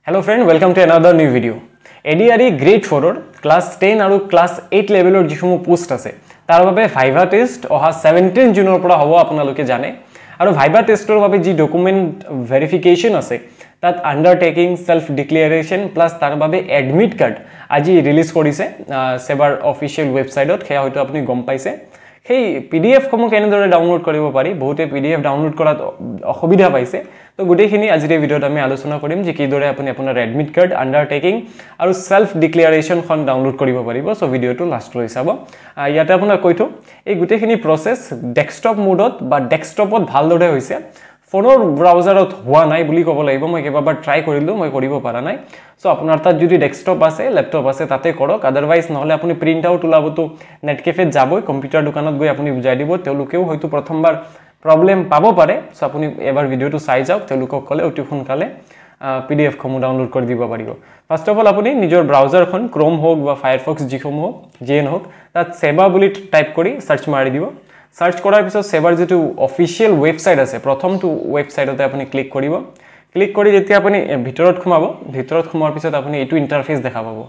Hello friend, welcome to another new video. ADRE grade 4 class 10 আৰু class 8 levelৰ যিসমূহ post আছে তাৰ বাবে ভাইভা টেষ্ট অহা 17 জুনৰ পৰা হ'ব আপোনালোকে জানে আৰু ভাইভা টেষ্টৰ বাবে যি ডকুমেন্ট ভেৰিফিকেশন আছে তাত আন্ডাৰটেকিং সেলফ ডিক্লেৰেশন প্লাস তাৰ বাবে এডমিট কাৰ্ড আজি ৰিলিজ কৰিছে সেবাৰ অফিচিয়েল ওয়েবসাইটত হেয়া হয়তো আপুনি গম পাইছে সেই পিডিএফ কমো কেনেদৰে ডাউনলোড কৰিব পাৰি বহুতে পিডিএফ ডাউনলোড কৰাত অসুবিধা পাইছে তো গুটেখিনি আজিৰ ভিডিঅ'ত আমি আলোচনা কৰিম যে কিদৰে আপুনি আপোনাৰ এডমিট কাৰ্ড আন্ডাৰটেকিং আৰু সেলফ ডিক্লেৰেশন খন ডাউনলোড কৰিব পাৰিব সো ভিডিঅ'টো লাষ্টলৈ চাব ইয়াতে আপোনাৰ কৈতো এই গুটেখিনি প্ৰসেস ডেস্কটপ মোডত বা ডেস্কটপত ভালদৰে হৈছে ফোনৰ ব্ৰাউজাৰত হোৱা নাই বুলি ক'ব লাগিব মই কেবাবাৰ ট্ৰাই কৰিলো মই কৰিব পৰা নাই সো আপোনাৰ তাত যদি ডেস্কটপ আছে ল্যাপটপ আছে তাতে কৰক আদাৰৱাইজ নহলে আপুনি প্ৰিন্ট আউট উলাবতো নেটকেফেত যাবই কম্পিউটাৰ দোকানত গৈ আপুনি বুজাই দিব তেওঁলোকেও হয়তো প্ৰথমবাৰ প্ৰবলেম পাব পাৰে সো আপুনি এবাৰ ভিডিঅটো চাই যাওক তেওঁলোকক কলে অতি সোনকালে পিডিএফ কমো ডাউনলোড কৰি দিব পাৰিব ফাৰ্স্ট অফ অল আপুনি নিজৰ ব্ৰাউজাৰখন ক্ৰোম হোক বা ফায়াৰফক্স যিসমূহ জেন হোক তাত সেবা বুলি টাইপ কৰি সাৰ্চ মাৰি দিব সাৰ্চ কৰাৰ পিছত সেবাৰ যেটো অফিচিয়েল ওয়েবসাইট আছে প্ৰথমটো ওয়েবসাইটতে আপুনি ক্লিক কৰিব ক্লিক কৰি যেতিয়া আপুনি ভিতৰত খুমাব ভিতৰত খুমাৰ পিছত আপুনি এটো ইন্টাৰফেস দেখা পাব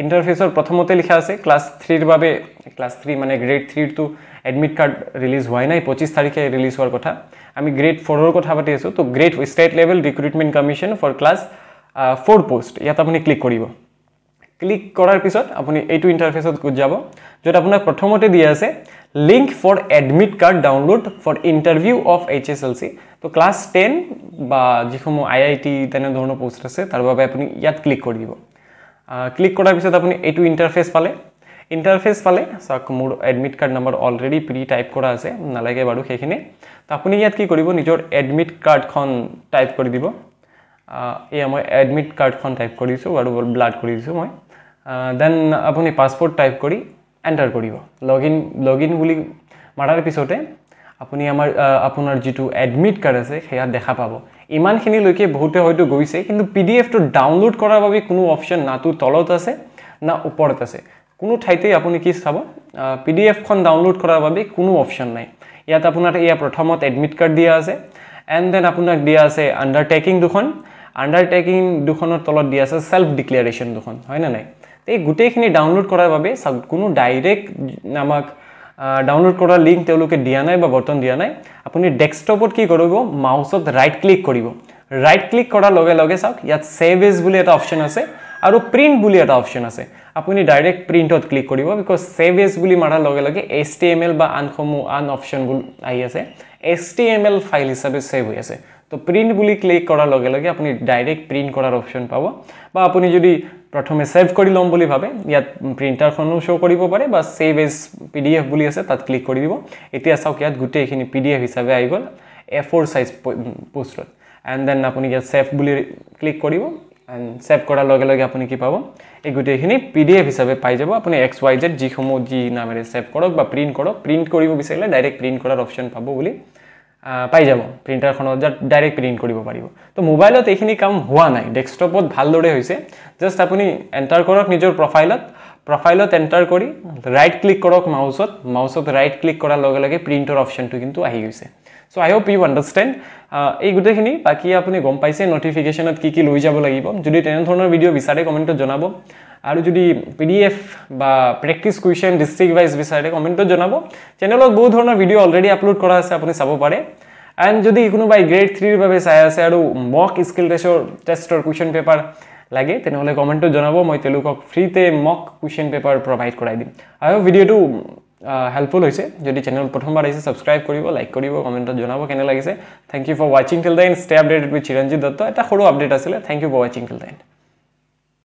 ইন্টাৰফেসৰ প্ৰথমতে লিখা আছে ক্লাস 3 ৰ বাবে ক্লাস 3 মানে গ্ৰেড 3 টো এডমিট কাৰ্ড ৰিলিজ হোৱাই নাই 25 তাৰিখে ৰিলিজ হোৱাৰ কথা আমি গ্ৰেড 4 ৰ কথা পাতি আছো তো grade state level recruitment commission for class 4 post ইয়াত আপুনি ক্লিক কৰিব ক্লিক কৰাৰ পিছত আপুনি এটো ইন্টাৰফেসত যাব যত আপোনাক প্ৰথমতে দিয়া আছে link for admit card download for interview of HSLC তো ক্লাস 10 বা যিসমূহ আইআইটি তেনে ধৰণৰ পোষ্ট আছে তাৰ বাবে আপুনি ইয়াত ক্লিক কৰি দিব ক্লিক কৰাৰ পিছত আপুনি এটো ইন্টাৰফেস পালে সক মোৰ admit card number already pre type কৰা আছে নালাগে বাৰু সেইখিনি তো আপুনি ইয়াত কি কৰিব নিজৰ এডমিট কাৰ্ডখন টাইপ কৰি দিব মই এডমিট কাৰ্ডখন টাইপ কৰিছো আৰু ব্লাড কৰিছো মই দেন আপুনি পাসপোৰ্ট টাইপ কৰি এন্টাৰ কৰিব লগইন বুলি মাৰাৰ পিছতে আপুনি আপোনাৰ যেটো এডমিট কাৰ্ড আছে হেয়া দেখা পাব ইমানখিনি লৈকে বহুতে হয়তো গৈছে কিন্তু পিডিএফ টো ডাউনলোড কৰাৰ বাবে কোনো অপচন না তো তলত আছে না ওপৰত আছে কোনো ঠাইতে আপুনি কি চাব পিডিএফ খন ডাউনলোড কৰাৰ বাবে কোনো অপচন নাই ইয়াত আপোনাৰ ইয়া প্ৰথমত এডমিট কাৰ্ড দিয়া আছে এন্ড দেন আপোনাক দিয়া আছে আন্ডাৰটেকিং দুখনৰ তলত দিয়া আছে সেলফ ডিক্লেৰেশন দুখন হয় না নাই এই গুটেখিনি ডাউনলোড কৰাৰ বাবে কোনো ডাইৰেক্ট নামক ডাউনলোড কৰাৰ লিংক তেওঁলোকে দিয়া নাই বা বটন দিয়া নাই আপুনি ডেস্কটপত কি কৰিব মাউসত ৰাইট ক্লিক কৰিব ৰাইট ক্লিক কৰাৰ লগে লগে চাওক ইয়াত সেভ এজ বুলি এটা অপচন আছে আৰু প্ৰিন্ট বুলি এটা অপচন আছে আপুনি ডাইৰেক্ট প্ৰিন্টত ক্লিক কৰিব বিকজ সেভ এজ বুলি মাৰাৰ লগে লগে HTML বা আন অপচন বুল আহি আছে HTML ফাইল হিচাপে সেভ হৈ আছে তো প্ৰিন্ট বুলি ক্লিক কৰাৰ লগে লগে আপুনি ডাইৰেক্ট প্ৰিন্ট কৰাৰ অপচন পাব বা আপুনি যদি প্ৰথমে সেভ কৰি লম বুলি ভাবে ইয়াত প্ৰিন্টাৰখনো শো কৰিব পাৰে বা সেভ এজ পিডিএফ বুলি আছে তাত ক্লিক কৰি দিব এতিয়া চাওক ইয়াত গুটেখিনি পিডিএফ হিচাপে আহি গল A4 সাইজ পোষ্টত এন্ড দেন আপুনি ইয়াত সেভ বুলি ক্লিক কৰিব এন্ড সেভ কৰাৰ লগে লগে আপুনি কি পাব এই গুটেখিনি পিডিএফ হিচাপে পাই যাব আপুনি XYZ যিসমূহ যি নামেৰে সেভ কৰক বা প্ৰিন্ট কৰিব বিচাৰিলে ডাইৰেক্ট প্ৰিন্ট কৰাৰ অপচন পাব বুলি পাই যাব প্ৰিন্টাৰখনত ডাইৰেক্ট প্ৰিন্ট কৰিব পাৰিব তো মোবাইলত এইখিনি কাম হোৱা নাই ডেস্কটপত ভালদৰে হৈছে জাস্ট আপুনি এন্টাৰ কৰক নিজৰ প্ৰফাইলত এন্টাৰ কৰি ৰাইট ক্লিক কৰক মাউসত ৰাইট ক্লিক কৰাৰ লগে লগে প্ৰিন্টৰ অপচনটো কিন্তু আহি গৈছে সো আই হোপ ইউ আন্ডাৰষ্টেণ্ড এই গুটেখিনি বাকি আপুনি গম পাইছে নটিফিকেশনত কি লৈ যাব লাগিব যদি তেনে ধৰণৰ ভিডিও বিচাৰে কমেন্টত জনাব আৰু যদি পিডিএফ বা প্ৰেক্টিস কোৱেশ্চন ডিস্ট্ৰিক্ট ওয়াইজ বিচাৰে কমেন্টত জনাব চেনেলত বহুত ধৰণৰ ভিডিও অলৰেডি আপলোড কৰা আছে আপুনি চাব পাৰে এন্ড যদি কোনোবাই গ্ৰেড 3 ৰ বাবে চাই আছে আৰু মক স্কিল টেষ্টৰ কোৱেশ্চন পেপাৰ লাগে তেনেহলে কমেন্টত জনাব মই তেলোকক ফ্ৰীতে মক কোৱেশ্চন পেপাৰ প্ৰভাইড কৰাই দিম আই হোপ ভিডিওটো হেল্পফুল হৈছে যদি চেনেল প্ৰথমবাৰ আহিছে সাবস্ক্ৰাইব কৰিব লাইক কৰিব কমেন্টত জনাব কেনে লাগিছে thank you for watching till then stay updated with Chiranjit Dutta এটা সৰু আপডেট আছিল thank you for watching till then